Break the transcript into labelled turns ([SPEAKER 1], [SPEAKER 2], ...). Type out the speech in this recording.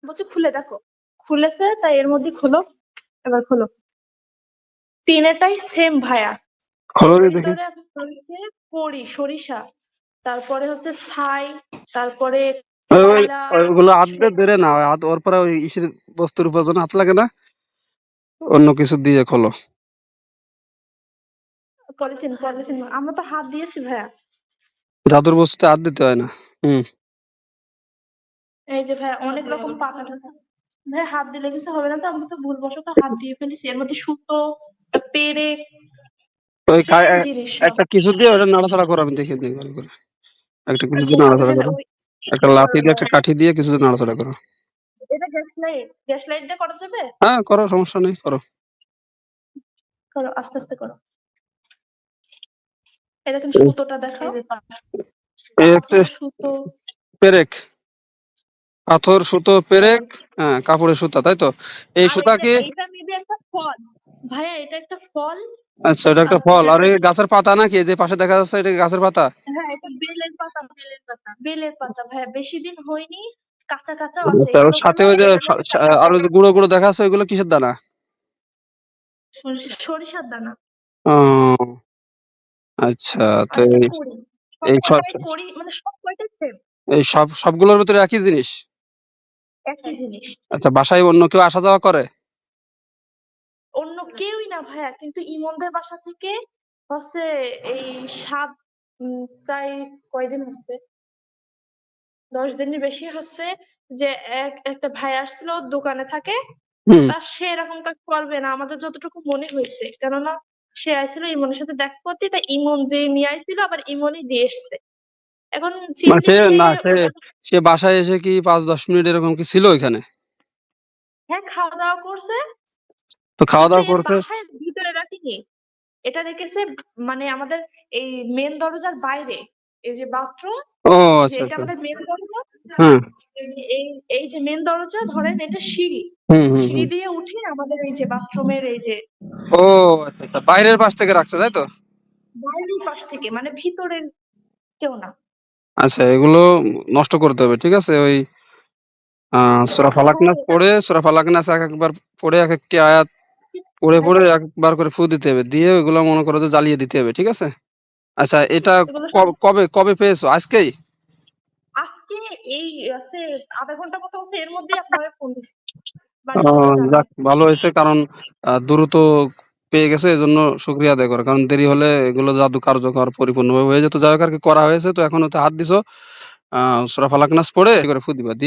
[SPEAKER 1] বলছি খুলে দেখো। খুলেছে, তাই এর মধ্যে খুলো। এবার খুলো। তিনটাই সেম ভাইয়া।
[SPEAKER 2] খোলো
[SPEAKER 1] এর
[SPEAKER 2] দেখি।
[SPEAKER 1] ভিতরে হচ্ছে বড়ি, সরিষা, তারপরে হচ্ছে ছাই, তারপরে কয়লা।
[SPEAKER 2] ওইগুলো হাত দিয়ে ধরে না, হাত ওর পরে ওই ইসের বস্তুর উপর যেন হাত লাগে না, অন্য কিছু দিয়ে খোলো।
[SPEAKER 1] পলিথিন পলিথিন, আমরা তো হাত দিয়েছি ভাইয়া।
[SPEAKER 2] জাদুর বস্তুতে হাত দিতে হয় না।
[SPEAKER 1] এই যে ভাইয়া অনেক রকম পাতা টাতা। ভাই হাত দিলে কিছু হবে না তো? আমরা তো ভুলবশত হাত দিয়ে ফেলেছি। এর মধ্যে সুতো, পেরেক,
[SPEAKER 2] ওই
[SPEAKER 1] সেম জিনিস সব।
[SPEAKER 2] একটা কিছু দিয়ে ওটা নাড়াচাড়া করো, আমি দেখে দিই ভালো করে। একটা কিছু দিয়ে নাড়াচাড়া করো,
[SPEAKER 1] ওই
[SPEAKER 2] একটা লাঠি দিয়ে একটা কাঠি দিয়ে কিছু দিয়ে নাড়াচাড়া করো।
[SPEAKER 1] এটা গ্যাস লাইট, গ্যাস লাইট দিয়ে করা যাবে?
[SPEAKER 2] হ্যাঁ করো, সমস্যা নেই, করো।
[SPEAKER 1] করো, আস্তে আস্তে করো। এই দেখেন সুতোটা দেখাও।
[SPEAKER 2] এই হচ্ছে
[SPEAKER 1] সুতো,
[SPEAKER 2] পেরেক, পাথর, সুতো, পেরেক, হ্যাঁ কাপড়ের সুতা, তাই তো? এই
[SPEAKER 1] আর
[SPEAKER 2] সুতা কি?
[SPEAKER 1] এইটা মেবি একটা ফল ভাইয়া, এটা একটা ফল।
[SPEAKER 2] আচ্ছা, এটা একটা ফল। আর এই গাছের পাতা নাকি, এই যে পাশে দেখা যাচ্ছে, এটা কি গাছের পাতা?
[SPEAKER 1] হ্যাঁ, এটা বেলের পাতা, বেলের পাতা, বেলের পাতা ভাইয়া। বেশি দিন হয়নি, কাঁচা কাঁচা আছে
[SPEAKER 2] আচ্ছা, ওর
[SPEAKER 1] এগুলো।
[SPEAKER 2] সাথে
[SPEAKER 1] হলো
[SPEAKER 2] ওই যে
[SPEAKER 1] এটার মধ্যে
[SPEAKER 2] আর ওই যে গুঁড়ো গুঁড়ো দেখা যাচ্ছে, ওইগুলো কিসের দানা?
[SPEAKER 1] সরিষার দানা
[SPEAKER 2] ও আচ্ছা। তো
[SPEAKER 1] আর এটা কড়ি। সব
[SPEAKER 2] এই
[SPEAKER 1] কয়টাই কড়ি, মানে সব কয়টাই সেম,
[SPEAKER 2] এই সবগুলোর ভিতরে একই জিনিস?
[SPEAKER 1] একই জিনিস।
[SPEAKER 2] আচ্ছা, বাসায় অন্য কেউ আসা যাওয়া করে?
[SPEAKER 1] অন্য কেউই না ভাইয়া, কিন্তু ইমনদের বাসা থেকে হচ্ছে এই সাত প্রায় কয়দিন হচ্ছে, 10 দিনের বেশি হচ্ছে, যে একটা ভাই আসছিল, ওর দোকানে থাকে।
[SPEAKER 2] হুম।
[SPEAKER 1] তা সে এরকম কাজ করবে না, আমাদের যতটুকু মনে হয়েছে। কেননা সে আইছিল ইমনের সাথে দেখা করতে, তাই ইমন যে নিয়ে আইছিল আবার ইমনই দিয়ে এসছে। এখন
[SPEAKER 2] মানে
[SPEAKER 1] চিন্তি সে
[SPEAKER 2] সে বাসায় এসে কি 5-10 মিনিট এরকম কি ছিল ওইখানে?
[SPEAKER 1] হ্যাঁ, খাওয়া দাওয়া করছে,
[SPEAKER 2] তো খাওয়া
[SPEAKER 1] কিন্তু
[SPEAKER 2] দাওয়া করছে।
[SPEAKER 1] বাসায় ভিতরে রাখিনি। এটা রেখেছে মানে আমাদের এই মেন দরজার বাইরে। এই যে বাথরুম,
[SPEAKER 2] ও
[SPEAKER 1] যে
[SPEAKER 2] আচ্ছা
[SPEAKER 1] এটা
[SPEAKER 2] আচ্ছা।
[SPEAKER 1] আমাদের মেন দরজা।
[SPEAKER 2] হ্যাঁ।
[SPEAKER 1] এই এই যে মেন দরজা, ধরেন এটা সিঁড়ি,
[SPEAKER 2] হুম হুম
[SPEAKER 1] সিঁড়ি
[SPEAKER 2] হুম।
[SPEAKER 1] দিয়ে উঠে আমাদের এই যে বাথরুমের এই যে
[SPEAKER 2] ও আচ্ছা আচ্ছা, বাইরের পাশ থেকে রাখছে, তাই তো?
[SPEAKER 1] বাইরের পাশ থেকে, মানে ভিতরের কেউ না।
[SPEAKER 2] আচ্ছা, এগুলো নষ্ট করতে হবে, ঠিক আছে? ওই সূরা ফালাক নাস পড়ে, সূরা ফালাক নাস একবার পড়ে, এক একটি আয়াত পড়ে পড়ে একবার করে ফু দিতে হবে, দিয়ে ওগুলো মনে করো যে জ্বালিয়ে দিতে হবে, ঠিক আছে? আচ্ছা, এটা
[SPEAKER 1] এগুলো সব
[SPEAKER 2] কবে কবে পেয়েছো? আজকেই?
[SPEAKER 1] আজকে এই আছে, আধা ঘন্টা মতো হচ্ছে, এর মধ্যেই আপনারা ফোন দিচ্ছি,
[SPEAKER 2] ও,
[SPEAKER 1] বাড়ি থেকে জানাই।
[SPEAKER 2] যাক ভালো হয়েছে, কারণ দ্রুত পেয়ে গেছে, এই জন্য শুক্রিয়া আদায় করো। কারণ দেরি হলে এগুলো জাদু কার্যকর পরিপূর্ণভাবে হয়ে যেত। যাই হোক, আর কি করা হয়েছে, তো এখন হচ্ছে হাত দিছো, সূরা ফালাক নাস পড়ে করে ফু দিবা, দিয়ে